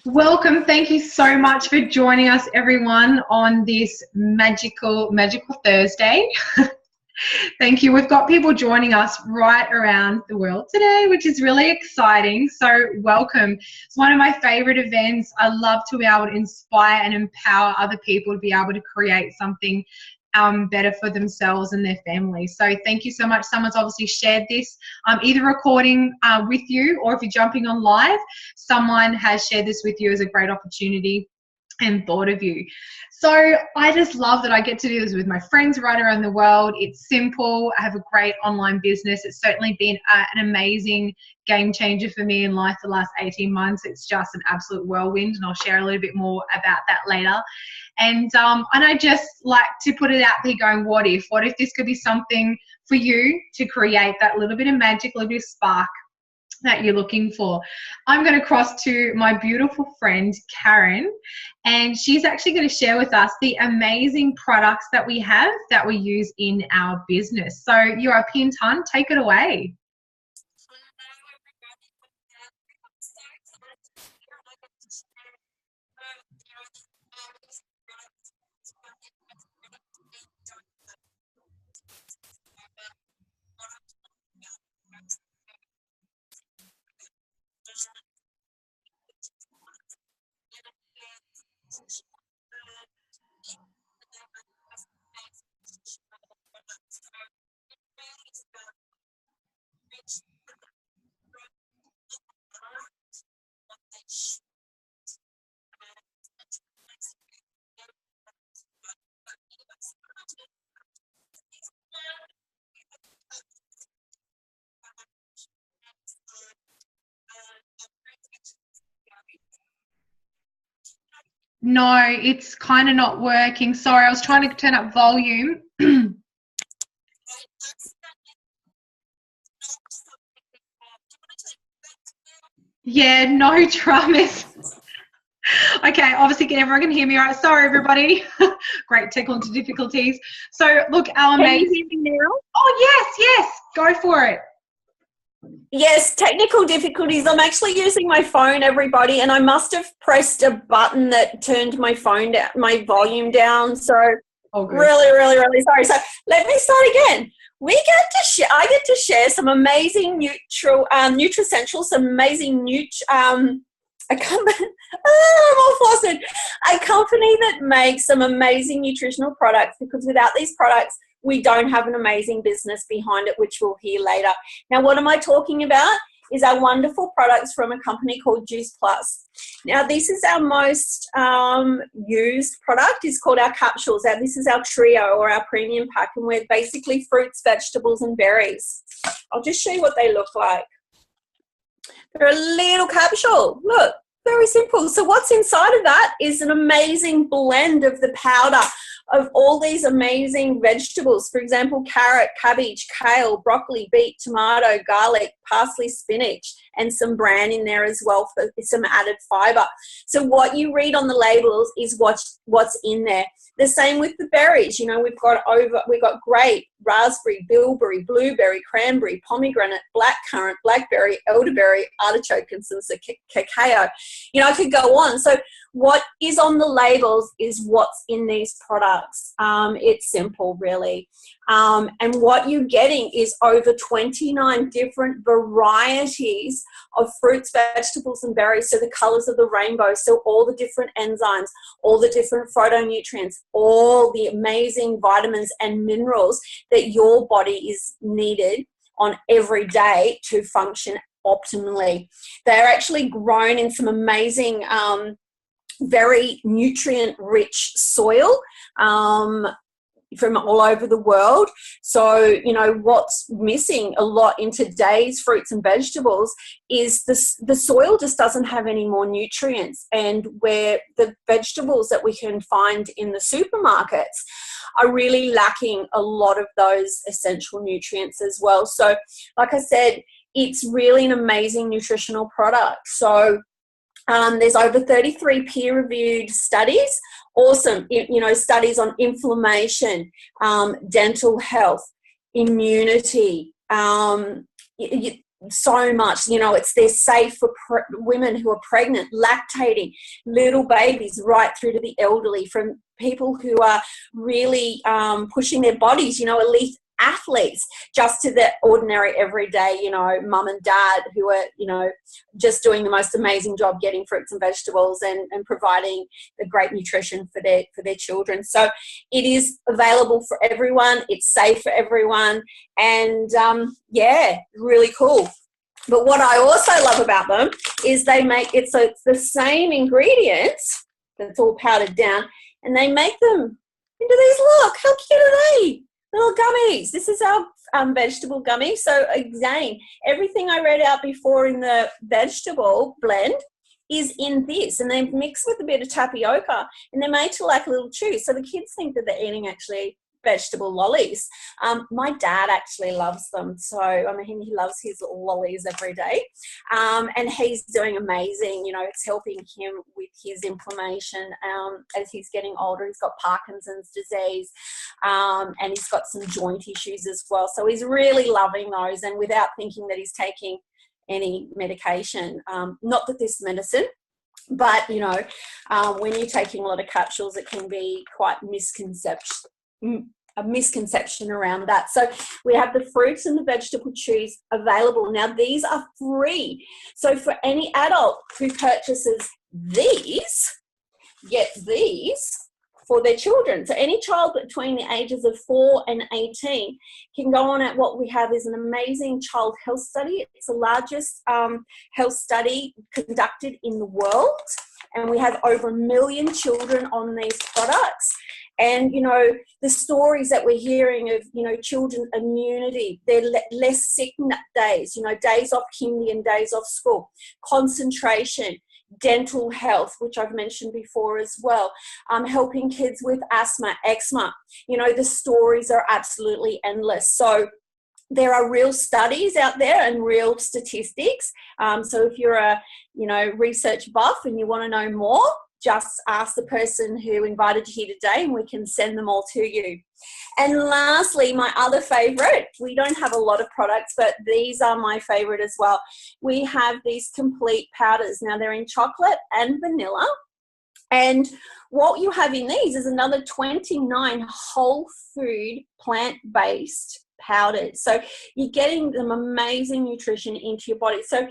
Welcome. Thank you so much for joining us, everyone, on this magical Thursday. Thank you. We've got people joining us right around the world today, which is really exciting. So welcome. It's one of my favorite events. I love to be able to inspire and empower other people to be able to create something better for themselves and their families. So thank you so much. Someone's obviously shared this, either recording with you, or if you're jumping on live, someone has shared this with you as a great opportunity and thought of you. So I just love that I get to do this with my friends right around the world. It's simple. I have a great online business. It's certainly been an amazing game changer for me in life the last 18 months. It's just an absolute whirlwind, and I'll share a little bit more about that later. And I just like to put it out there going, what if this could be something for you to create that little bit of magic, a little bit of spark that you're looking for. I'm going to cross to my beautiful friend Karen, and she's actually going to share with us the amazing products that we have that we use in our business. So you are pinned, hun, take it away. No, it's kind of not working. Sorry, I was trying to turn up volume. Yeah, no dramas. Okay, obviously everyone can hear me all right. Sorry, everybody. Great technical difficulties. So, look, our amazing... Can you hear me now? Oh, yes. Go for it. Yes, technical difficulties. I'm actually using my phone, everybody, and I must have pressed a button that turned my phone down, my volume down. So really sorry. So let me start again. I get to share some amazing nutricentials, some amazing a company that makes some amazing nutritional products, because without these products, we don't have an amazing business behind it, which we'll hear later. Now, what am I talking about? Is our wonderful products from a company called Juice Plus. Now, this is our most used product. It's called our capsules. Now, this is our trio, or our premium pack, and we're basically fruits, vegetables, and berries. I'll just show you what they look like. They're a little capsule. Look, very simple. So what's inside of that is an amazing blend of the powder of all these amazing vegetables. For example, carrot, cabbage, kale, broccoli, beet, tomato, garlic, parsley, spinach, and some bran in there as well for some added fiber. So what you read on the labels is what's in there. The same with the berries. You know, we've got grape, raspberry, bilberry, blueberry, cranberry, pomegranate, blackcurrant, blackberry, elderberry, artichoke, and some cacao. You know, I could go on. So what is on the labels is what's in these products. It's simple, really. And what you're getting is over 29 different varieties of fruits, vegetables, and berries. So the colors of the rainbow. So all the different enzymes, all the different phytonutrients, all the amazing vitamins and minerals that your body is needed on every day to function optimally. They're actually grown in some amazing, very nutrient-rich soil from all over the world. So, you know, what's missing a lot in today's fruits and vegetables is the soil just doesn't have any more nutrients, and where the vegetables that we can find in the supermarkets are really lacking a lot of those essential nutrients as well. So, like I said, it's really an amazing nutritional product. So there's over 33 peer-reviewed studies, awesome, you know, studies on inflammation, dental health, immunity, so much, you know, they're safe for women who are pregnant, lactating, little babies, right through to the elderly, from people who are really pushing their bodies, you know, elite athletes, just to the ordinary everyday, you know, mum and dad who are, you know, just doing the most amazing job getting fruits and vegetables and providing the great nutrition for their children. So it is available for everyone. It's safe for everyone. And yeah, really cool. But what I also love about them is they make it so it's the same ingredients that's all powdered down, and they make them into these, look, how cute are they? Little gummies. This is our vegetable gummy. So again, everything I read out before in the vegetable blend is in this, and they're mixed with a bit of tapioca, and they're made to like little chews. So the kids think that they're eating actually vegetable lollies. My dad actually loves them. So, I mean, he loves his little lollies every day. And he's doing amazing. You know, it's helping him with his inflammation as he's getting older. He's got Parkinson's disease, and he's got some joint issues as well. So he's really loving those, and without thinking that he's taking any medication. Not that this medicine, but, you know, when you're taking a lot of capsules, it can be quite a misconception around that. So we have the fruits and the vegetable chews available. Now, these are free. So for any adult who purchases these, gets these for their children. So any child between the ages of 4 and 18 can go on at what we have is an amazing child health study. It's the largest health study conducted in the world. And we have over 1 million children on these products. And, you know, the stories that we're hearing of, you know, children immunity, they're less sick days, you know, days off kindy and days off school, concentration, dental health, which I've mentioned before as well, helping kids with asthma, eczema. You know, the stories are absolutely endless. So there are real studies out there and real statistics. So if you're a, you know, research buff and you want to know more, just ask the person who invited you here today and we can send them all to you. And lastly, my other favorite, we don't have a lot of products, but these are my favorite as well. We have these complete powders. Now they're in chocolate and vanilla. And what you have in these is another 29 whole food plant-based powders. So you're getting some amazing nutrition into your body. So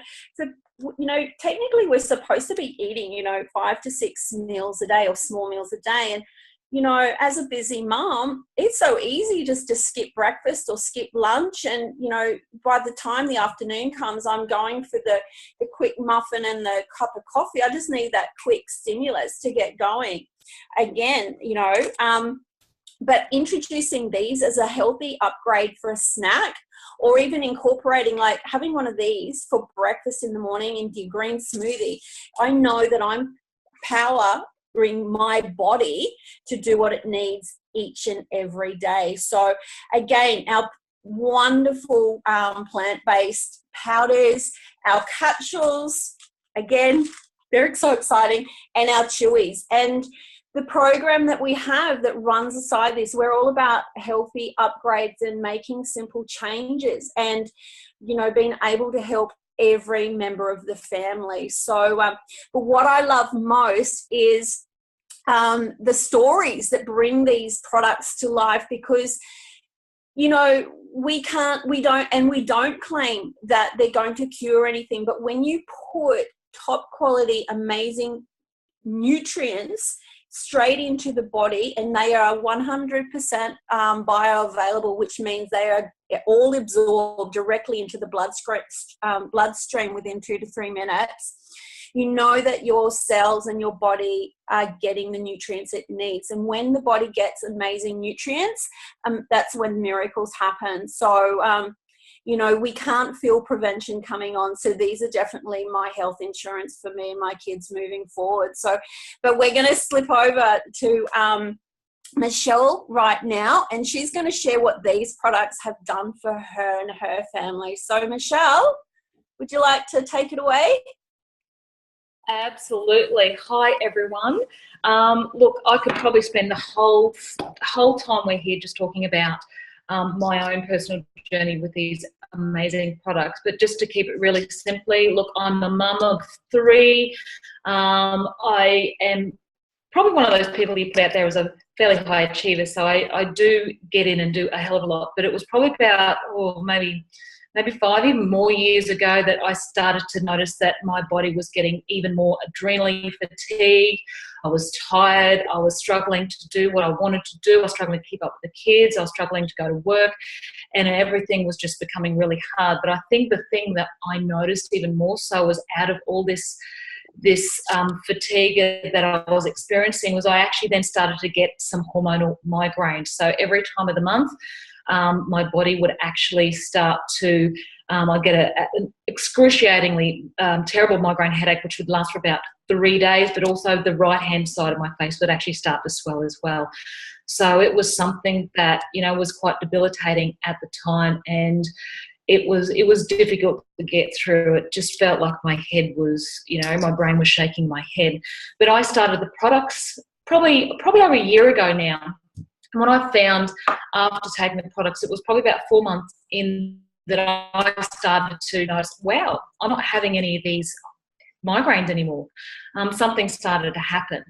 you know, technically we're supposed to be eating, you know, 5 to 6 meals a day or small meals a day. And, you know, as a busy mom, it's so easy just to skip breakfast or skip lunch. And, you know, by the time the afternoon comes, I'm going for the quick muffin and the cup of coffee. I just need that quick stimulus to get going again, you know. But introducing these as a healthy upgrade for a snack, or even incorporating, like having one of these for breakfast in the morning in your green smoothie, I know that I'm powering my body to do what it needs each and every day. So again, our wonderful plant-based powders, our capsules, again, they're so exciting, and our chewies. And the program that we have that runs aside this, we're all about healthy upgrades and making simple changes and, you know, being able to help every member of the family. So, but what I love most is the stories that bring these products to life, because, you know, we don't claim that they're going to cure anything, but when you put top quality, amazing nutrients straight into the body, and they are 100% bioavailable, which means they are all absorbed directly into the bloodstream within 2 to 3 minutes, you know that your cells and your body are getting the nutrients it needs. And when the body gets amazing nutrients, that's when miracles happen. So, you know, we can't feel prevention coming on. So these are definitely my health insurance for me and my kids moving forward. So, but we're going to slip over to Michelle right now, and she's going to share what these products have done for her and her family. So Michelle, would you like to take it away? Absolutely. Hi, everyone. Look, I could probably spend the whole time we're here just talking about my own personal journey with these amazing products. But just to keep it really simply, look, I'm a mum of 3. I am probably one of those people you put out there as a fairly high achiever, so I do get in and do a hell of a lot. But it was probably about, maybe 5, even more years ago, that I started to notice that my body was getting even more adrenally fatigued. I was tired. I was struggling to do what I wanted to do. I was struggling to keep up with the kids. I was struggling to go to work, and everything was just becoming really hard. But I think the thing that I noticed even more so was, out of all this fatigue that I was experiencing, was I actually then started to get some hormonal migraines. So every time of the month, my body would actually start to, I'd get an excruciatingly terrible migraine headache, which would last for about 3 days, but also the right-hand side of my face would actually start to swell as well. So it was something that, was quite debilitating at the time, and it was difficult to get through. It just felt like my head was, my brain was shaking my head. But I started the products probably over a year ago now. And what I found after taking the products, it was probably about 4 months in that I started to notice, wow, I'm not having any of these migraines anymore. Something started to happen.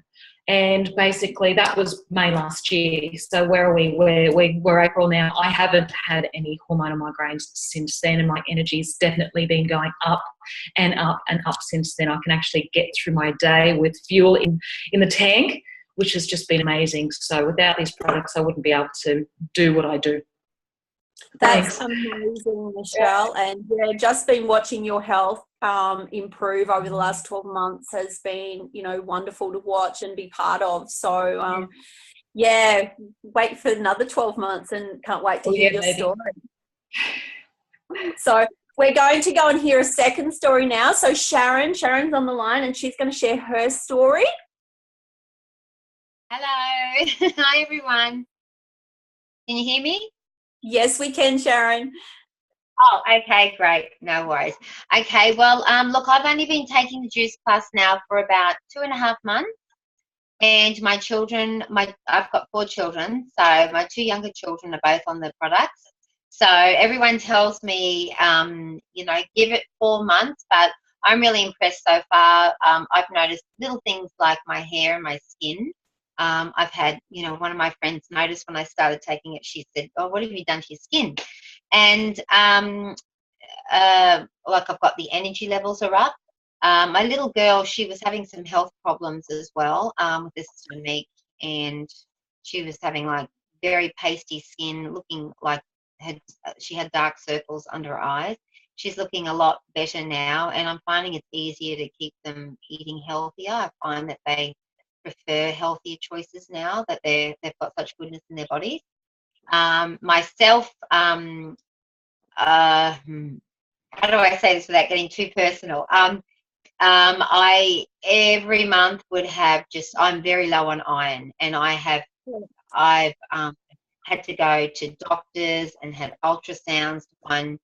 And basically that was May last year. So where are we? We're April now. I haven't had any hormonal migraines since then, and my energy's definitely been going up and up and up since then. I can actually get through my day with fuel in the tank, which has just been amazing. So without these products, I wouldn't be able to do what I do. That's amazing, Michelle. And just been watching your health improve over the last 12 months has been, wonderful to watch and be part of. So, wait for another 12 months and can't wait to hear your story. So we're going to go and hear a second story now. So Sharon's on the line, and she's going to share her story. Hello. Hi, everyone. Can you hear me? Yes, we can, Sharon. Oh, okay, great. No worries. Okay, well, look, I've only been taking the Juice Plus now for about 2.5 months, and my children, I've got 4 children, so my 2 younger children are both on the products. So everyone tells me, give it 4 months, but I'm really impressed so far. I've noticed little things like my hair and my skin. I've had, one of my friends noticed when I started taking it, she said, "Oh, what have you done to your skin?" And I've got the energy levels are up. My little girl, she was having some health problems as well with this mimic, and she was having like very pasty skin, looking like she had dark circles under her eyes. She's looking a lot better now, and I'm finding it's easier to keep them eating healthier. I find that they prefer healthier choices now that they've got such goodness in their bodies. Myself, how do I say this without getting too personal? I every month would have I'm very low on iron, and I've had to go to doctors and had ultrasounds to find,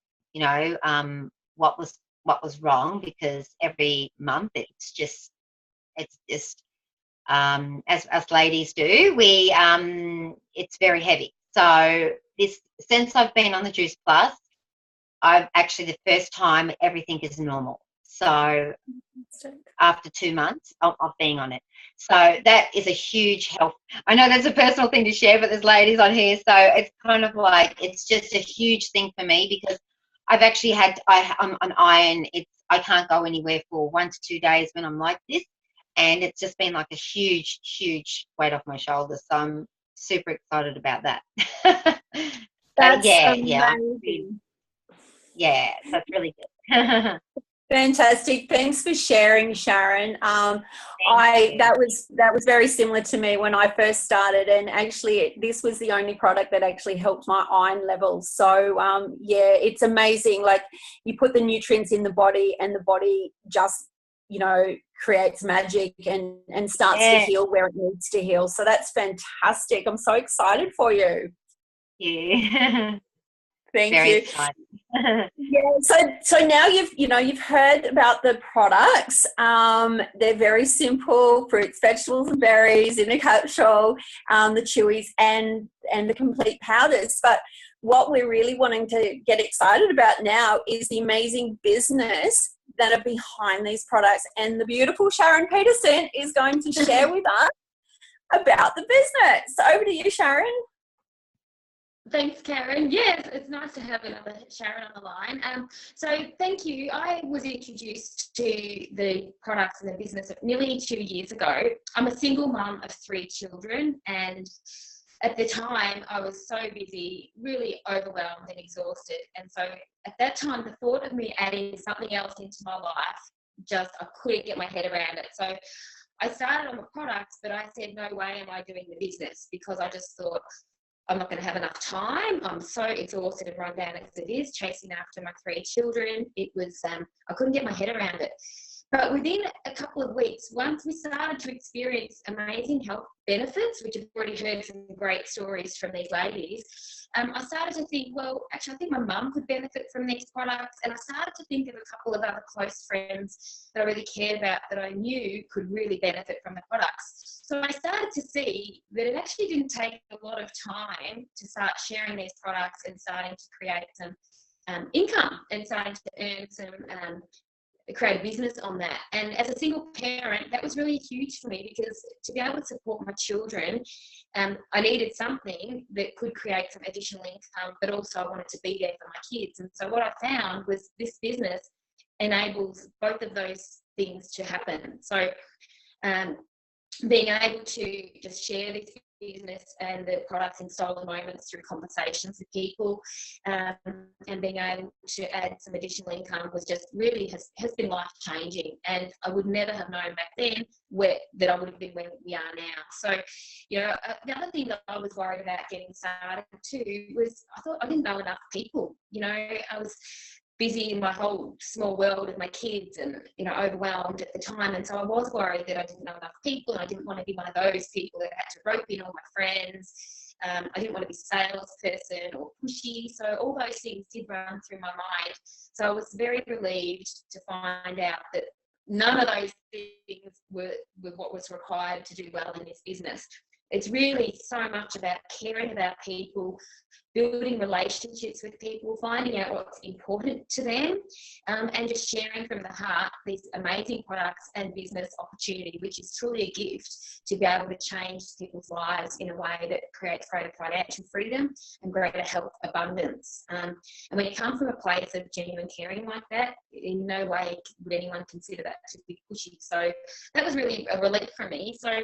what was wrong, because every month it's just as us ladies do, we it's very heavy. So since I've been on the Juice Plus, I've actually, the first time, everything is normal. So after 2 months of being on it. So that is a huge help. I know that's a personal thing to share, but there's ladies on here. So it's kind of like, it's just a huge thing for me, because I've actually I'm on iron. I can't go anywhere for 1 to 2 days when I'm like this. And it's just been like a huge, huge weight off my shoulders. So I'm super excited about that. That's amazing. Yeah, that's really good. Fantastic. Thanks for sharing, Sharon. That was very similar to me when I first started, and actually this was the only product that actually helped my iron levels. So it's amazing. Like, you put the nutrients in the body, and the body just creates magic and starts to heal where it needs to heal. So that's fantastic. I'm so excited for you. Yeah. Thank Very you. exciting. Yeah, so now you've heard about the products. They're very simple: fruits, vegetables, and berries in a capsule, the chewies, and the complete powders. But what we're really wanting to get excited about now is the amazing business that are behind these products. And the beautiful Sharon Peterson is going to share with us about the business. So over to you, Sharon. Thanks, Karen. Yes, it's nice to have another Sharon on the line. So thank you. I was introduced to the products and the business nearly 2 years ago. I'm a single mum of 3 children, and at the time I was so busy, really overwhelmed and exhausted. And so at that time, the thought of me adding something else into my life, I couldn't get my head around it. So I started on the products, but I said, no way am I doing the business, because I just thought, I'm not going to have enough time. I'm so exhausted and run down as it is, chasing after my 3 children. It was, I couldn't get my head around it. But within a couple of weeks, once we started to experience amazing health benefits, which I've already heard some great stories from these ladies, I started to think, well, actually, I think my mum could benefit from these products. And I started to think of a couple of other close friends that I really cared about that I knew could really benefit from the products. So I started to see that it actually didn't take a lot of time to start sharing these products and starting to create some income and starting to earn some create a business on that. And as a single parent, that was really huge for me, because to be able to support my children, I needed something that could create some additional income, but also I wanted to be there for my kids. And so what I found was this business enables both of those things to happen. So being able to just share this business and the products in stolen moments through conversations with people, and being able to add some additional income was just really has been life changing. And I would never have known back then that I would have been where we are now. So, the other thing that I was worried about getting started too was I thought I didn't know enough people. I was busy in my whole small world with my kids and, overwhelmed at the time. And so I was worried that I didn't know enough people, and I didn't want to be one of those people that had to rope in all my friends. I didn't want to be a salesperson or pushy. So all those things did run through my mind. So I was very relieved to find out that none of those things were what was required to do well in this business. It's really so much about caring about people, building relationships with people, finding out what's important to them, and just sharing from the heart these amazing products and business opportunity, which is truly a gift to be able to change people's lives in a way that creates greater financial freedom and greater health abundance. And when you come from a place of genuine caring like that, in no way would anyone consider that to be pushy. So that was really a relief for me. So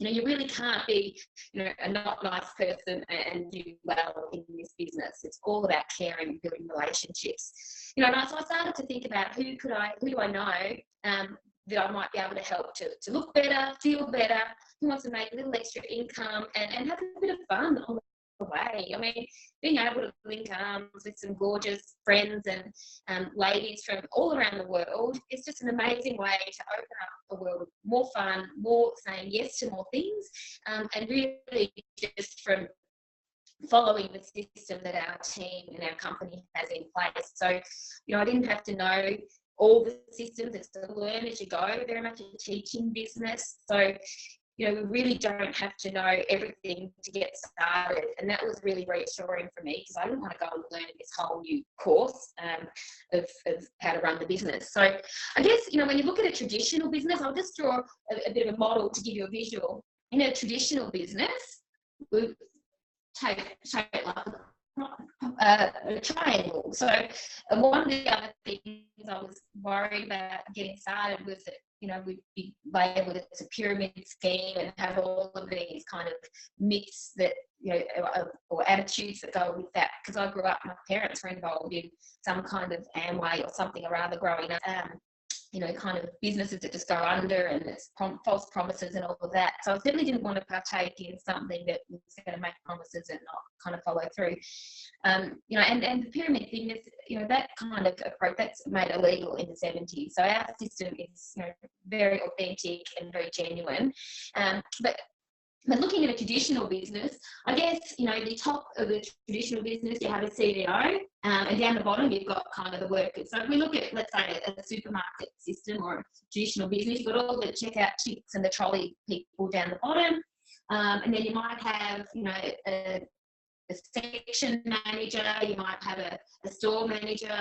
you really can't be, a not nice person and do well in this business. It's all about caring and building relationships. So I started to think about who do I know that I might be able to help to look better, feel better, who wants to make a little extra income and have a bit of fun on the way. I mean, being able to link arms with some gorgeous friends and ladies from all around the world is just an amazing way to open up a world of more fun, more saying yes to more things, and really just from following the system that our team and our company has in place. So, I didn't have to know all the systems. It's to learn as you go, very much a teaching business. So, we really don't have to know everything to get started. And that was really reassuring for me, because I didn't want to go and learn this whole new course of how to run the business. So I guess, when you look at a traditional business, I'll just draw a bit of a model to give you a visual. In a traditional business, we take like a triangle. So one of the other things I was worried about getting started was that we'd be labelled as a pyramid scheme and have all of these kind of myths that, or attitudes that go with that. Because I grew up, my parents were involved in some kind of Amway or something or other growing up, kind of businesses that just go under, and it's false promises and all of that. So I certainly didn't want to partake in something that was going to make promises and not kind of follow through. And the pyramid thing is, that kind of approach that's made illegal in the 70s. So our system is, very authentic and very genuine. But But looking at a traditional business, I guess, you know, the top of the traditional business, you have a CEO, and down the bottom, you've got kind of the workers. So if we look at, let's say, a supermarket system or a traditional business, you've got all the checkout chicks and the trolley people down the bottom. And then you might have, you know, a section manager, you might have a store manager,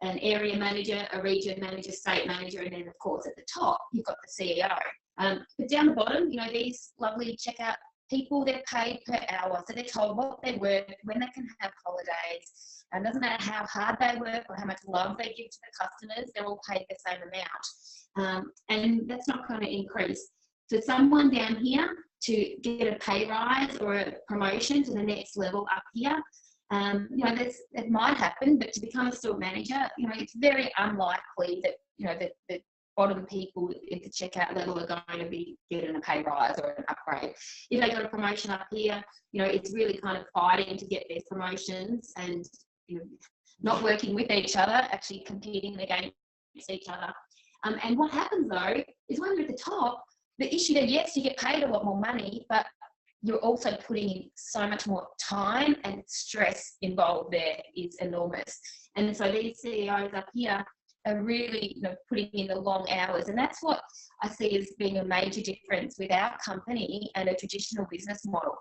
an area manager, a region manager, state manager, and then, of course, at the top, you've got the CEO. But down the bottom, you know, these lovely checkout people, they're paid per hour. So they're told what they work, when they can have holidays. And it doesn't matter how hard they work or how much love they give to the customers, they're all paid the same amount. And that's not going to increase. So someone down here to get a pay rise or a promotion to the next level up here, you know, it might happen, but to become a store manager, you know, it's very unlikely that, you know, that bottom people at the checkout level are going to be getting a pay rise or an upgrade. If they got a promotion up here, you know, it's really kind of fighting to get their promotions and, you know, not working with each other, actually competing against each other. And what happens though is when you're at the top, the issue that yes, you get paid a lot more money, but you're also putting in so much more time, and stress involved there is enormous. And so these CEOs up here are really, you know, putting in the long hours, and that's what I see as being a major difference with our company and a traditional business model.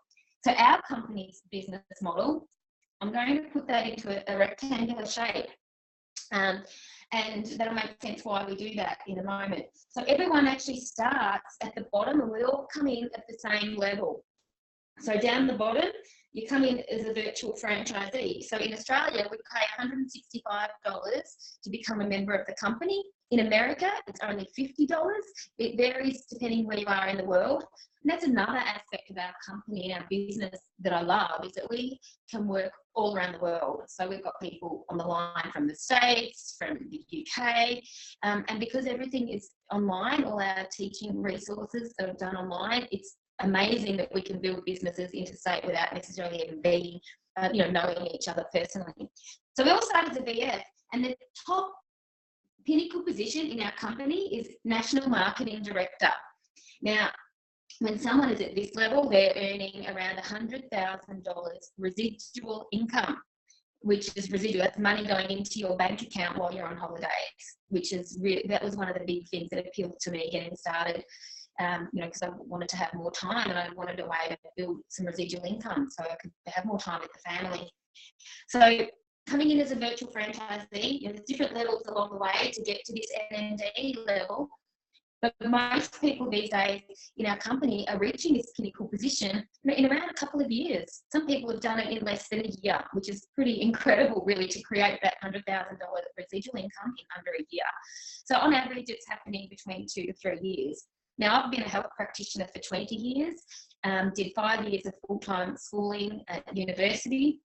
So our company's business model, I'm going to put that into a rectangular shape, and that'll make sense why we do that in a moment. So everyone actually starts at the bottom, and we all come in at the same level. So down the bottom, you come in as a virtual franchisee. So in Australia, we pay $165 to become a member of the company. In America, it's only $50. It varies depending where you are in the world. And that's another aspect of our company and our business that I love, is that we can work all around the world. So we've got people on the line from the States, from the UK, and because everything is online, all our teaching resources are done online, it's amazing that we can build businesses interstate without necessarily even being, you know, knowing each other personally. So we all started as a VF, and the top pinnacle position in our company is National Marketing Director. Now, when someone is at this level, they're earning around $100,000 residual income, which is residual. That's money going into your bank account while you're on holidays, which is that was one of the big things that appealed to me getting started. You know, because I wanted to have more time, and I wanted a way to build some residual income so I could have more time with the family. So coming in as a virtual franchisee, you know, there's different levels along the way to get to this NMD level. But most people these days in our company are reaching this pinnacle position in around a couple of years. Some people have done it in less than a year, which is pretty incredible, really, to create that $100,000 residual income in under a year. So on average, it's happening between 2 to 3 years. Now, I've been a health practitioner for 20 years, did 5 years of full-time schooling at university,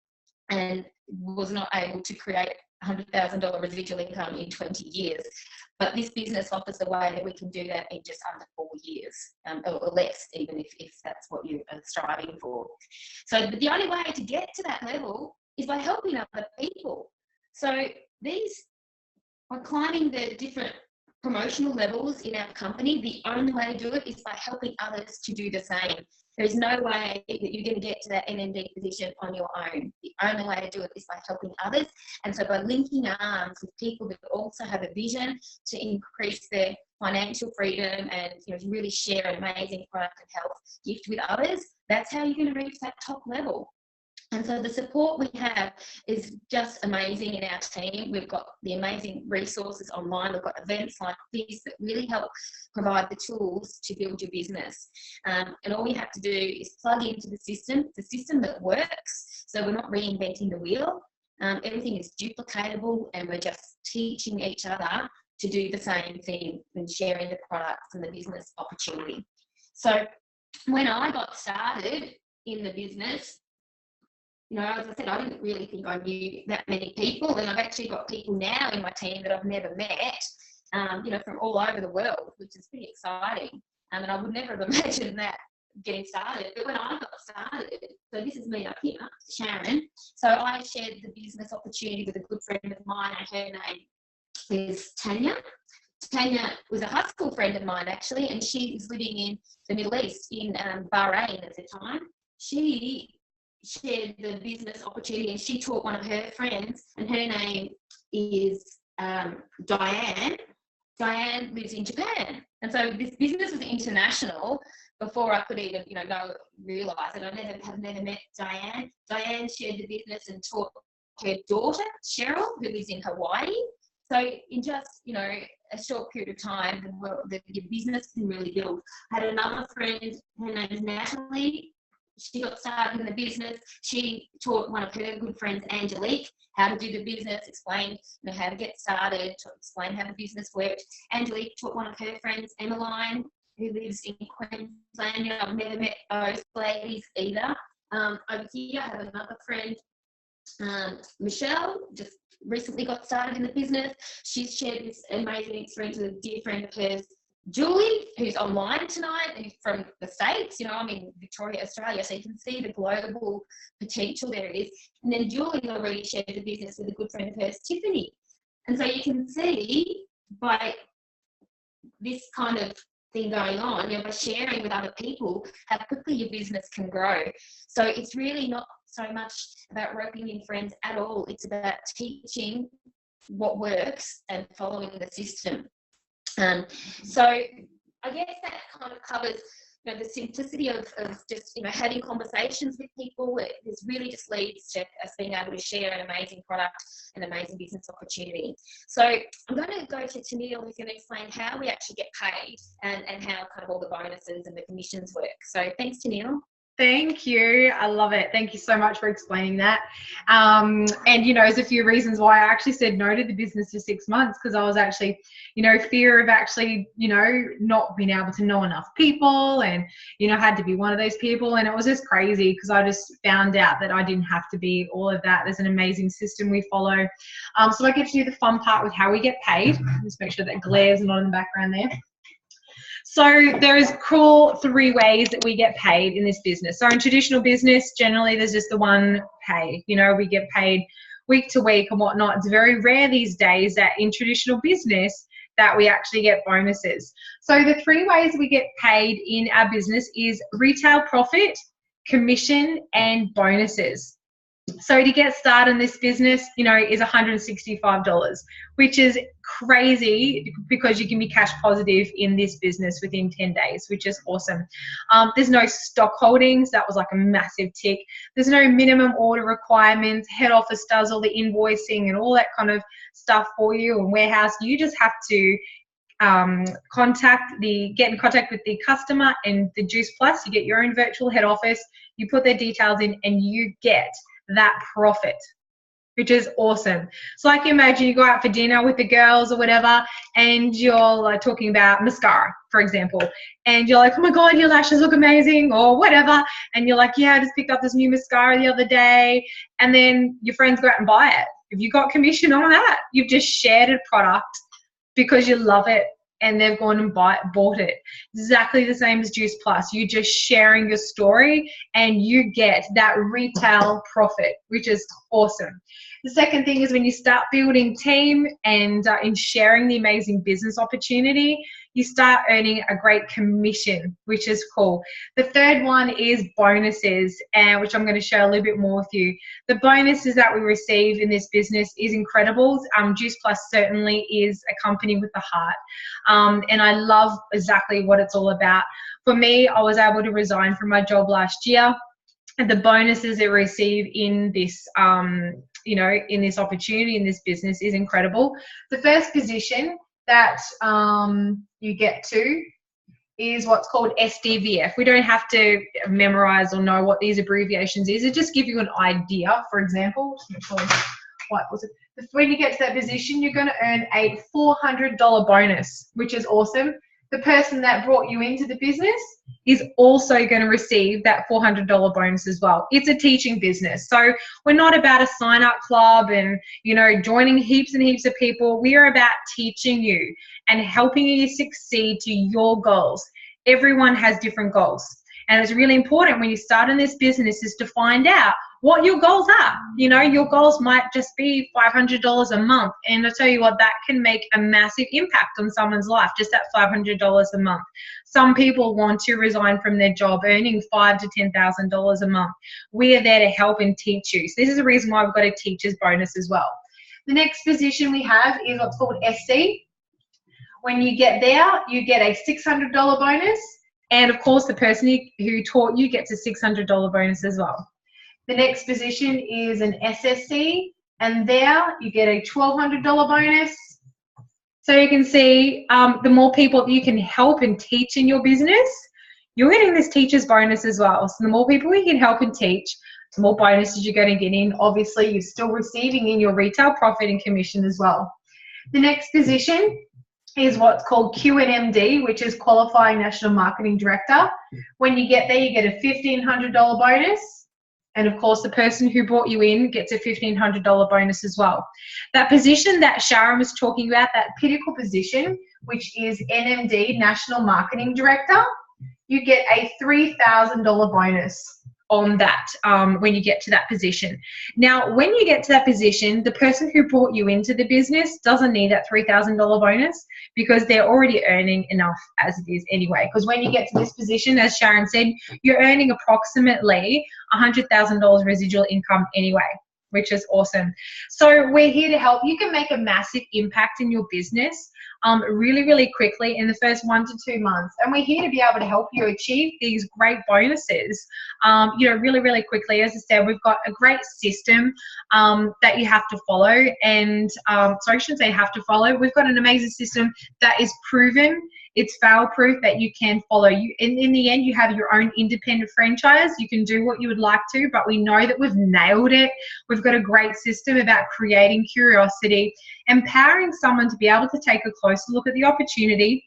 and was not able to create $100,000 residual income in 20 years. But this business offers a way that we can do that in just under 4 years, or less, even if that's what you are striving for. So the only way to get to that level is by helping other people. So by climbing the different promotional levels in our company, the only way to do it is by helping others to do the same. There is no way that you're going to get to that NMD position on your own. The only way to do it is by helping others. And so by linking arms with people that also have a vision to increase their financial freedom and, you know, really share an amazing product and health gift with others, that's how you're going to reach that top level. And so the support we have is just amazing in our team. We've got the amazing resources online. We've got events like this that really help provide the tools to build your business. And all you have to do is plug into the system that works. So we're not reinventing the wheel. Everything is duplicatable, and we're just teaching each other to do the same thing and sharing the products and the business opportunity. So when I got started in the business, you know, as I said, I didn't really think I knew that many people, and I've actually got people now in my team that I've never met, you know, from all over the world, which is pretty exciting. And I would never have imagined that getting started. But when I got started, so this is me up here, Sharon. So I shared the business opportunity with a good friend of mine, and her name is Tanya. Tanya was a high school friend of mine, actually, and she was living in the Middle East, in Bahrain at the time. She shared the business opportunity, and she taught one of her friends, and her name is Diane. Diane lives in Japan. And so this business was international before I could even, realise it. I have never met Diane. Diane shared the business and taught her daughter, Cheryl, who lives in Hawaii. So in just, a short period of time, the business can really build. I had another friend, her name is Natalie. She got started in the business. She taught one of her good friends, Angelique, how to do the business, explained how to get started, to explain how the business worked. Angelique taught one of her friends, Emmeline, who lives in Queensland. I've never met those ladies either. Over here, I have another friend, Michelle, just recently got started in the business. She's shared this amazing experience with a dear friend of hers, Julie, who's online tonight and from the States. I'm in Victoria, Australia, so you can see the global potential there is. And then Julie already shared the business with a good friend of hers, Tiffany. And so you can see by this kind of thing going on, by sharing with other people, how quickly your business can grow. So it's really not so much about roping in friends at all. It's about teaching what works and following the system. So I guess that kind of covers the simplicity of just having conversations with people. This really just leads to us being able to share an amazing product, an amazing business opportunity. So I'm going to go to Tennille, who's going to explain how we actually get paid and how kind of all the bonuses and the commissions work. So thanks, Tennille. Thank you. I love it. Thank you so much for explaining that. And, there's a few reasons why I actually said no to the business for 6 months, because I was actually, fear of actually, not being able to know enough people and, had to be one of those people. And it was just crazy because I just found out that I didn't have to be all of that. There's an amazing system we follow. So I get to do the fun part with how we get paid. Just make sure that glare's not in the background there. So there is cool 3 ways that we get paid in this business. So in traditional business, generally there's just the one pay. We get paid week to week and whatnot. It's very rare these days that in traditional business that we actually get bonuses. So the 3 ways we get paid in our business is retail profit, commission, and bonuses. So to get started in this business, is $165, which is crazy because you can be cash positive in this business within 10 days, which is awesome. There's no stock holdings. That was like a massive tick. There's no minimum order requirements. Head office does all the invoicing and all that kind of stuff for you, and warehouse. You just have to get in contact with the customer and the Juice Plus. You get your own virtual head office. You put their details in and you get that profit, which is awesome. So like imagine you go out for dinner with the girls or whatever, and you're talking about mascara, for example, and you're like, oh my God, your lashes look amazing or whatever. And you're like, yeah, I just picked up this new mascara the other day. And then your friends go out and buy it. If you got commission on that, you've just shared a product because you love it and they've gone and bought it. Exactly the same as Juice Plus. You're just sharing your story and you get that retail profit, which is awesome. The second thing is when you start building team and in sharing the amazing business opportunity, you start earning a great commission, which is cool. The third one is bonuses, which I'm going to share a little bit more with you. The bonuses that we receive in this business is incredible. Juice Plus certainly is a company with a heart, and I love exactly what it's all about. For me, I was able to resign from my job last year, and the bonuses I receive in this in this opportunity, in this business, is incredible. The first position that you get to is what's called SDVF. We don't have to memorize or know what these abbreviations is. It just gives you an idea. For example, when you get to that position, you're going to earn a $400 bonus, which is awesome. The person that brought you into the business is also going to receive that $400 bonus as well. It's a teaching business. So we're not about a sign-up club and, joining heaps and heaps of people. We are about teaching you and helping you succeed to your goals. Everyone has different goals. And it's really important when you start in this business is to find out what your goals are. Your goals might just be $500 a month. And I tell you what, that can make a massive impact on someone's life, just that $500 a month. Some people want to resign from their job earning $5,000 to $10,000 a month. We are there to help and teach you. So this is the reason why we've got a teacher's bonus as well. The next position we have is what's called SC. When you get there, you get a $600 bonus. And of course, the person who taught you gets a $600 bonus as well. The next position is an SSC, and there you get a $1,200 bonus. So you can see the more people that you can help and teach in your business, you're getting this teacher's bonus as well. So the more people you can help and teach, the more bonuses you're going to get in. Obviously, you're still receiving in your retail profit and commission as well. The next position is what's called QNMD, which is Qualifying National Marketing Director. When you get there, you get a $1,500 bonus. And of course, the person who brought you in gets a $1,500 bonus as well. That position that Sharon was talking about, that pinnacle position, which is NMD, National Marketing Director, you get a $3,000 bonus on that when you get to that position. Now, when you get to that position, the person who brought you into the business doesn't need that $3,000 bonus because they're already earning enough as it is anyway. Because when you get to this position, as Sharon said, you're earning approximately $100,000 residual income anyway, which is awesome. So we're here to help. You can make a massive impact in your business really, really quickly in the first 1 to 2 months. And we're here to be able to help you achieve these great bonuses, really, really quickly. As I said, we've got a great system that you have to follow. And sorry, I shouldn't say have to follow. We've got an amazing system that is proven. It's fail-proof that you can follow. In the end, you have your own independent franchise. You can do what you would like to, but we know that we've nailed it. We've got a great system about creating curiosity, empowering someone to be able to take a closer look at the opportunity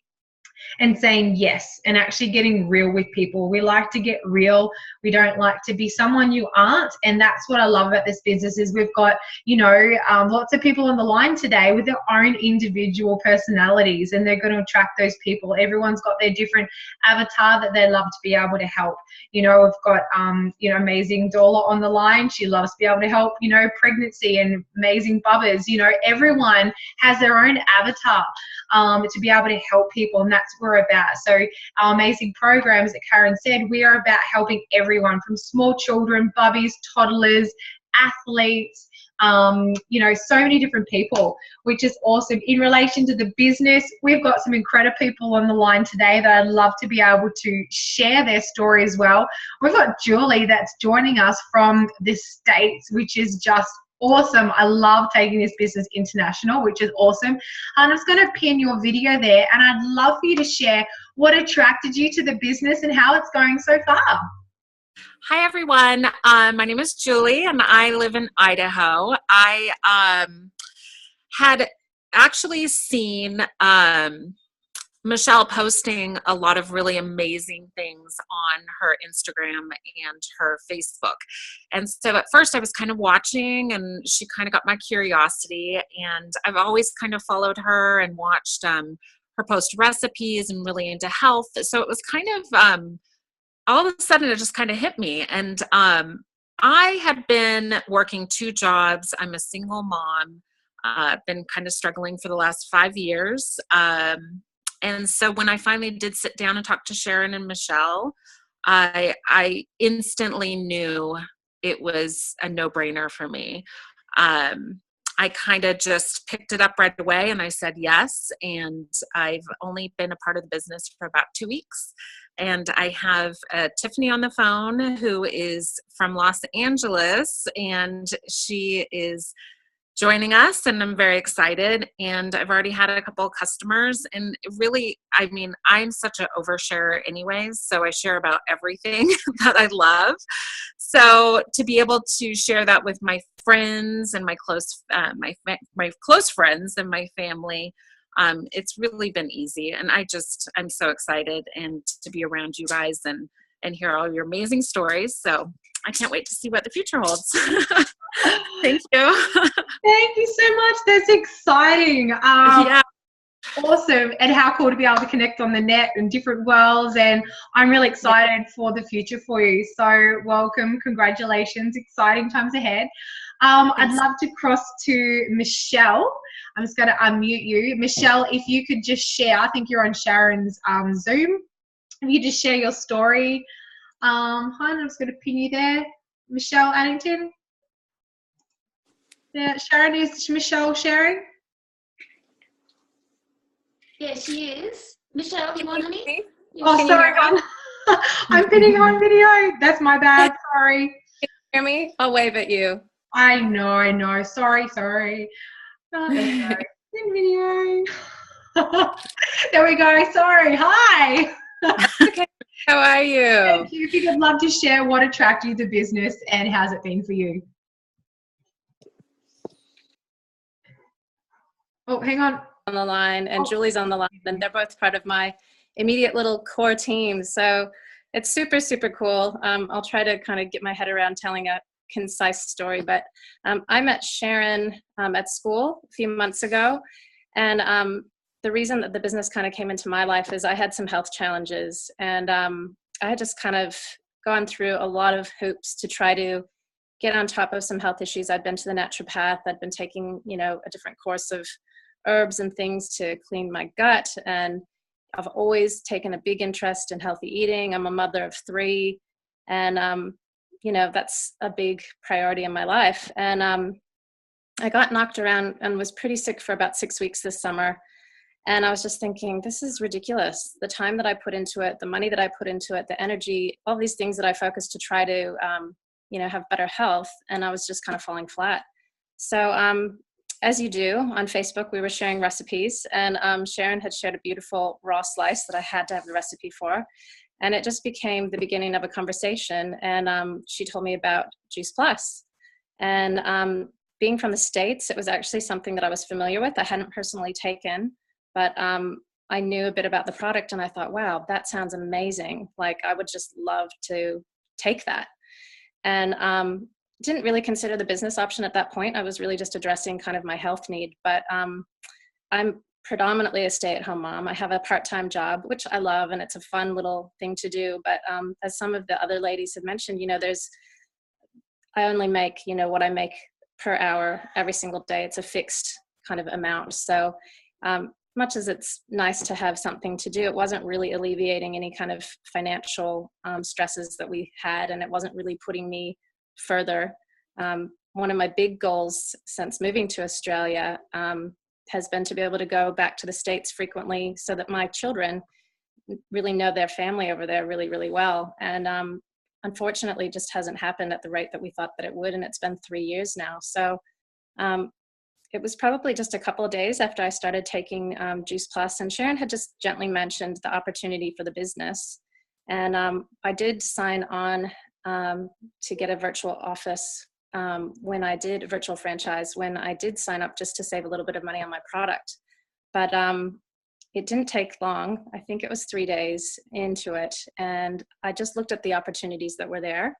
and saying yes, and actually getting real with people. We like to get real. We don't like to be someone you aren't. And that's what I love about this business is we've got, lots of people on the line today with their own individual personalities, and they're going to attract those people. Everyone's got their different avatar that they love to be able to help. We've got, amazing Dola on the line. She loves to be able to help, pregnancy and amazing bubbers. Everyone has their own avatar to be able to help people, and that's what we're about. So our amazing programs that Karen said, we are about helping everyone from small children, bubbies, toddlers, athletes, so many different people, which is awesome. In relation to the business, we've got some incredible people on the line today that I'd love to be able to share their story as well. We've got Julie that's joining us from the States, which is just awesome. I love taking this business international, which is awesome. I'm just going to pin your video there, and I'd love for you to share what attracted you to the business and how it's going so far. Hi, everyone. My name is Julie, and I live in Idaho. I had actually seen Michelle posting a lot of really amazing things on her Instagram and her Facebook. And so at first I was kind of watching, and she kind of got my curiosity, and I've always kind of followed her and watched her post recipes and really into health. So it was kind of all of a sudden it just kind of hit me. And I had been working 2 jobs. I'm a single mom. I've been kind of struggling for the last 5 years. And so when I finally did sit down and talk to Sharon and Michelle, I instantly knew it was a no-brainer for me. I kind of just picked it up right away, and I said yes. And I've only been a part of the business for about 2 weeks. And I have Tiffany on the phone, who is from Los Angeles, and she is joining us, and I'm very excited. And I've already had a couple of customers, and really, I mean, I'm such an oversharer anyways, so I share about everything that I love. So to be able to share that with my friends and my close friends and my family, it's really been easy. And I'm so excited and to be around you guys and hear all your amazing stories. So I can't wait to see what the future holds. Thank you. Thank you so much. That's exciting. Yeah. awesome, and how cool to be able to connect on the net in different worlds, and I'm really excited for the future for you. So welcome, congratulations, exciting times ahead. I'd love to cross to Michelle. I'm just going to unmute you. Michelle, if you could just share, I think you're on Sharon's Zoom. If you just share your story. Hi, I'm just going to pin you there. Michelle Addington. Yeah, Sharon, is Michelle sharing? Yeah, she is. Michelle, you want honey? Oh, sorry, hon. I'm pinning her on video. That's my bad. Sorry. Can you hear me? I'll wave at you. I know. Sorry. Oh, in video. There we go. Sorry. Hi. Okay. How are you? Thank you. If you could love to share what attracted you to business and how's it been for you? Oh, hang on. On the line, and Julie's on the line, and they're both part of my immediate little core team. So it's super, super cool. I'll try to kind of get my head around telling a concise story, but I met Sharon at school a few months ago, and the reason that the business kind of came into my life is I had some health challenges, and I had just kind of gone through a lot of hoops to try to get on top of some health issues. I'd been to the naturopath. I'd been taking, a different course of herbs and things to clean my gut, and I've always taken a big interest in healthy eating. I'm a mother of 3, and that's a big priority in my life. And I got knocked around and was pretty sick for about 6 weeks this summer. And I was just thinking, this is ridiculous. The time that I put into it, the money that I put into it, the energy, all these things that I focused to try to, have better health. And I was just kind of falling flat. So as you do on Facebook, we were sharing recipes, and Sharon had shared a beautiful raw slice that I had to have the recipe for. And it just became the beginning of a conversation. And she told me about Juice Plus. And being from the States, it was actually something that I was familiar with. I hadn't personally taken, but I knew a bit about the product, and I thought, wow, that sounds amazing. Like, I would just love to take that. And didn't really consider the business option at that point. I was really just addressing kind of my health need, but I'm predominantly a stay-at-home mom. I have a part-time job, which I love, and it's a fun little thing to do. But as some of the other ladies have mentioned, I only make, what I make per hour every single day. It's a fixed kind of amount. So much as it's nice to have something to do, it wasn't really alleviating any kind of financial stresses that we had, and it wasn't really putting me further. One of my big goals since moving to Australia has been to be able to go back to the States frequently so that my children really know their family over there really, really well. And unfortunately, it just hasn't happened at the rate that we thought that it would, and it's been 3 years now. So it was probably just a couple of days after I started taking Juice Plus, and Sharon had just gently mentioned the opportunity for the business. And I did sign on to get a virtual office when I did a virtual franchise, when I did sign up just to save a little bit of money on my product. But it didn't take long. I think it was 3 days into it. And I just looked at the opportunities that were there.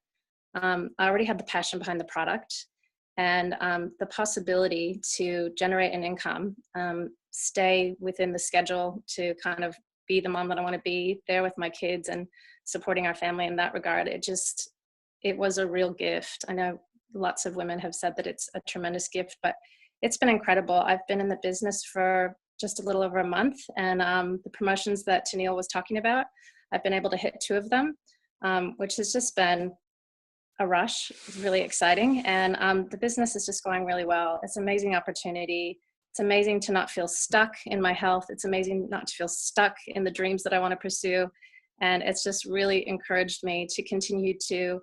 I already had the passion behind the product, and the possibility to generate an income, stay within the schedule to kind of be the mom that I want to be, there with my kids and supporting our family in that regard. It was a real gift. I know lots of women have said that it's a tremendous gift, but it's been incredible. I've been in the business for just a little over a month, and the promotions that Tennille was talking about, I've been able to hit 2 of them, which has just been a rush. It's really exciting. And the business is just going really well. It's an amazing opportunity. It's amazing to not feel stuck in my health. It's amazing not to feel stuck in the dreams that I want to pursue. And it's just really encouraged me to continue to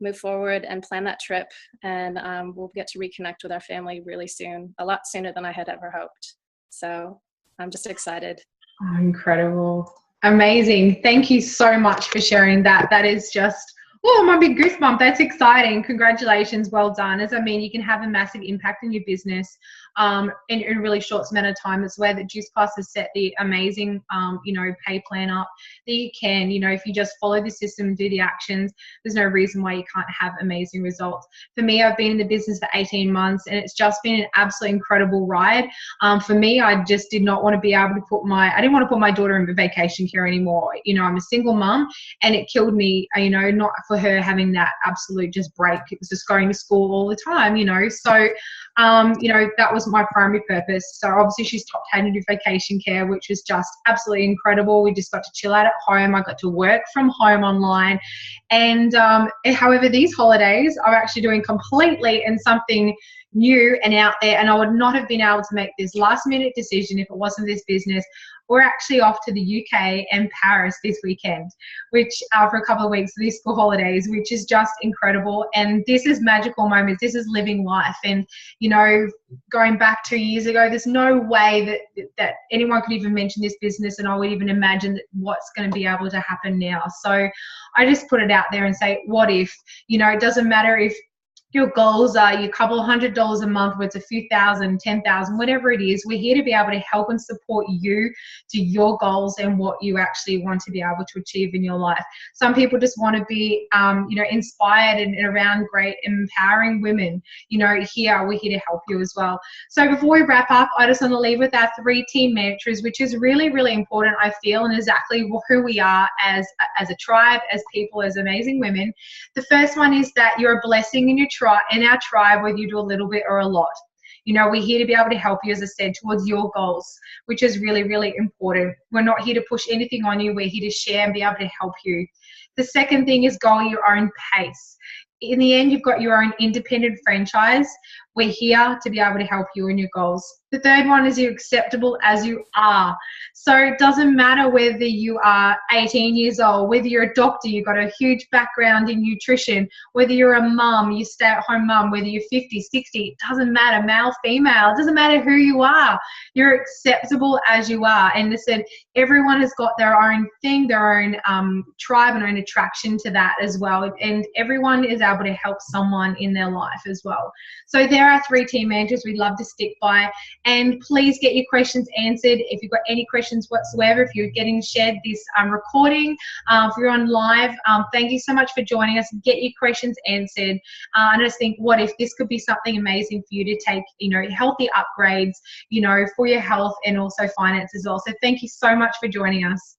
move forward and plan that trip. And we'll get to reconnect with our family really soon, a lot sooner than I had ever hoped. So I'm just excited. Oh, incredible. Amazing. Thank you so much for sharing that. That is just, oh, my big goosebump. That's exciting. Congratulations. Well done. As I mean, you can have a massive impact in your business in a really short amount of time. It's where the Juice Plus has set the amazing, pay plan up that you can, if you just follow the system and do the actions, there's no reason why you can't have amazing results. For me, I've been in the business for 18 months and it's just been an absolutely incredible ride. For me, I just did not want to be able to I didn't want to put my daughter in vacation care anymore. I'm a single mum and it killed me, not for her having that absolute just break. It was just going to school all the time, so that was my primary purpose. So obviously she stopped having to do vacation care, which was just absolutely incredible. We just got to chill out at home. I got to work from home online. And however, these holidays I'm actually doing completely in something new and out there, and I would not have been able to make this last minute decision if it wasn't this business. We're actually off to the UK and Paris this weekend, which for a couple of weeks, these school holidays, which is just incredible. And this is magical moments. This is living life. And, going back 2 years ago, there's no way that anyone could even mention this business and I would even imagine that what's going to be able to happen now. So I just put it out there and say, what if, it doesn't matter if your goals are you couple $100 a month, where it's a few thousand, 10,000, whatever it is. We're here to be able to help and support you to your goals and what you actually want to be able to achieve in your life. Some people just want to be, inspired and around great, empowering women. We're here to help you as well. So before we wrap up, I just want to leave with our 3 team mantras, which is really, really important, I feel, and exactly who we are as a tribe, as people, as amazing women. The first one is that you're a blessing in our tribe, whether you do a little bit or a lot. We're here to be able to help you, as I said, towards your goals, which is really, really important. We're not here to push anything on you. We're here to share and be able to help you. The second thing is go at your own pace. In the end, you've got your own independent franchise. We're here to be able to help you in your goals. The third one is you're acceptable as you are. So it doesn't matter whether you are 18 years old, whether you're a doctor, you've got a huge background in nutrition, whether you're a mum, you stay-at-home mum, whether you're 50, 60, it doesn't matter, male, female, it doesn't matter who you are. You're acceptable as you are. And listen, everyone has got their own thing, their own tribe and own attraction to that as well. And everyone is able to help someone in their life as well. So there are 3 team mantras we'd love to stick by. And please get your questions answered. If you've got any questions whatsoever, if you're getting shared this recording, if you're on live, thank you so much for joining us. Get your questions answered. I just think, what if this could be something amazing for you to take, healthy upgrades, for your health and also finance as well. So thank you so much for joining us.